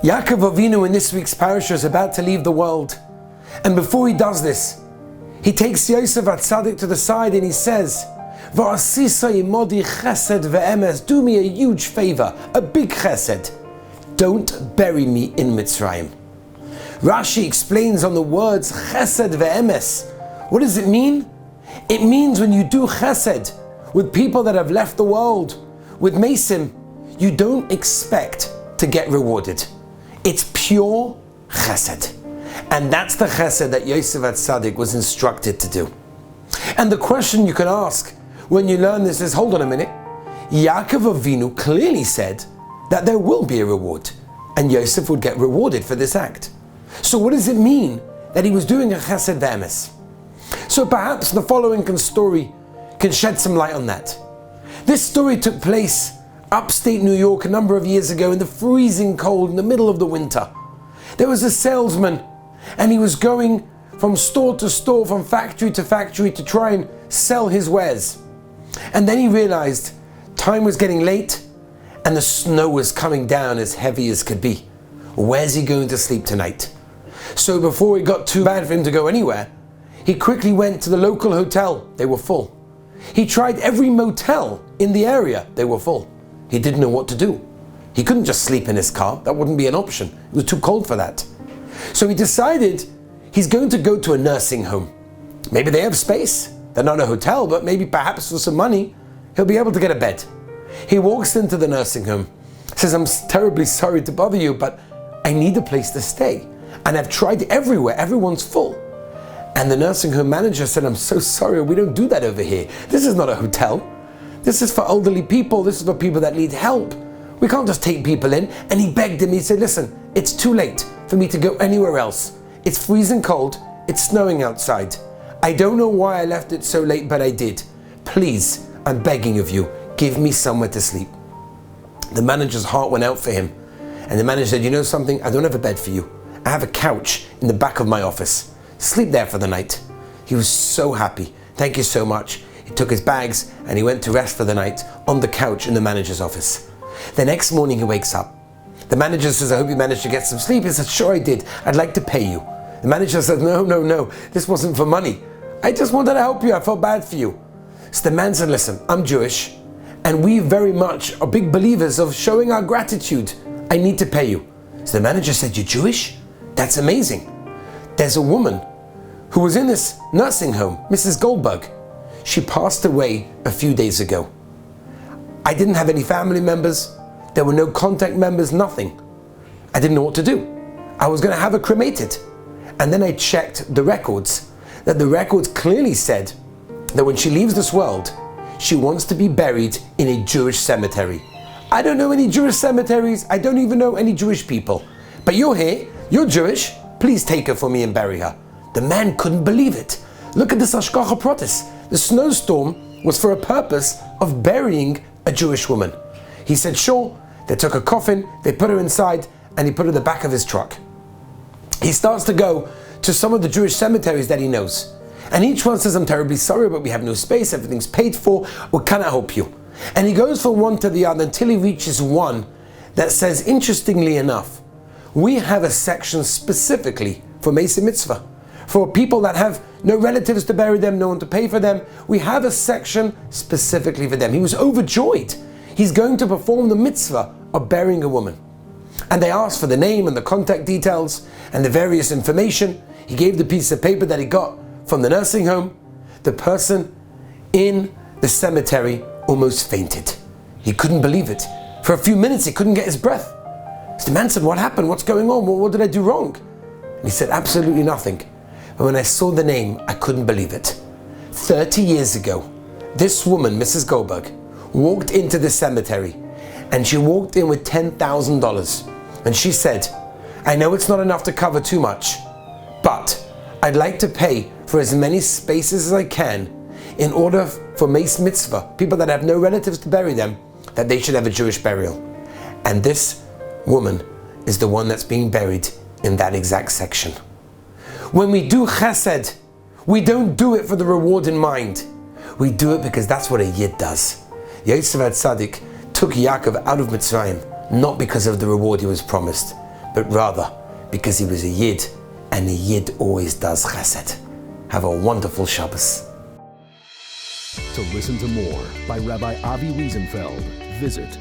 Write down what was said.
Yaakov Avinu in this week's Parshas is about to leave the world. And before he does this, he takes Yosef HaTzadik to the side and he says, V'asisa imodi chesed ve'emes, do me a huge favor, a big chesed. Don't bury me in Mitzrayim. Rashi explains on the words chesed ve'emes. What does it mean? It means when you do chesed with people that have left the world, with Mesim, you don't expect to get rewarded. It's pure chesed. And that's the chesed that Yosef HaTzadik was instructed to do. And the question you can ask when you learn this is, hold on a minute, Yaakov Avinu clearly said that there will be a reward, and Yosef would get rewarded for this act. So what does it mean that he was doing a chesed ve'emes? So perhaps the following story can shed some light on that. This story took place upstate New York a number of years ago in the freezing cold in the middle of the winter. There was a salesman and he was going from store to store, from factory to factory to try and sell his wares. And then he realized time was getting late and the snow was coming down as heavy as could be. Where's he going to sleep tonight? So before it got too bad for him to go anywhere, he quickly went to the local hotel. They were full. He tried every motel in the area. They were full. He didn't know what to do. He couldn't just sleep in his car. That wouldn't be an option. It was too cold for that. So he decided he's going to go to a nursing home. Maybe they have space. They're not a hotel, but maybe perhaps for some money, he'll be able to get a bed. He walks into the nursing home, says, I'm terribly sorry to bother you, but I need a place to stay. And I've tried everywhere. Everyone's full. And the nursing home manager said, I'm so sorry, we don't do that over here. This is not a hotel. This is for elderly people. This is for people that need help. We can't just take people in. And he begged him. He said, listen, it's too late for me to go anywhere else. It's freezing cold. It's snowing outside. I don't know why I left it so late, but I did. Please, I'm begging of you, give me somewhere to sleep. The manager's heart went out for him. And the manager said, you know something? I don't have a bed for you. I have a couch in the back of my office. Sleep there for the night. He was so happy. Thank you so much. He took his bags and he went to rest for the night on the couch in the manager's office. The next morning he wakes up. The manager says, I hope you managed to get some sleep. He said, sure I did. I'd like to pay you. The manager said, no. This wasn't for money. I just wanted to help you. I felt bad for you. So the man said, listen, I'm Jewish and we very much are big believers of showing our gratitude. I need to pay you. So the manager said, you're Jewish? That's amazing. There's a woman who was in this nursing home, Mrs. Goldberg. She passed away a few days ago. I didn't have any family members. There were no contact members, nothing. I didn't know what to do. I was going to have her cremated. And then I checked the records, that the records clearly said that when she leaves this world, she wants to be buried in a Jewish cemetery. I don't know any Jewish cemeteries. I don't even know any Jewish people. But you're here, you're Jewish. Please take her for me and bury her. The man couldn't believe it. Look at this Hashgacha Pratis. The snowstorm was for a purpose of burying a Jewish woman. He said, sure. They took a coffin, they put her inside, and he put her in the back of his truck. He starts to go to some of the Jewish cemeteries that he knows. And each one says, I'm terribly sorry, but we have no space, everything's paid for, what can I help you? And he goes from one to the other until he reaches one that says, interestingly enough, we have a section specifically for Mesa Mitzvah. For people that have no relatives to bury them, no one to pay for them, we have a section specifically for them. He was overjoyed. He's going to perform the mitzvah of burying a woman. And they asked for the name and the contact details and the various information. He gave the piece of paper that he got from the nursing home. The person in the cemetery almost fainted. He couldn't believe it. For a few minutes he couldn't get his breath. So the man said, what happened? What's going on? What did I do wrong? And he said, absolutely nothing. But when I saw the name, I couldn't believe it. 30 years ago, this woman, Mrs. Goldberg, walked into the cemetery and she walked in with $10,000. And she said, I know it's not enough to cover too much, but I'd like to pay for as many spaces as I can in order for Meis Mitzvah, people that have no relatives to bury them, that they should have a Jewish burial. And this woman is the one that's being buried in that exact section. When we do chesed, we don't do it for the reward in mind. We do it because that's what a Yid does. Yosef HaTzadik took Yaakov out of Mitzrayim, not because of the reward he was promised, but rather because he was a Yid, and a Yid always does chesed. Have a wonderful Shabbos. To listen to more by Rabbi Avi Wiesenfeld, visit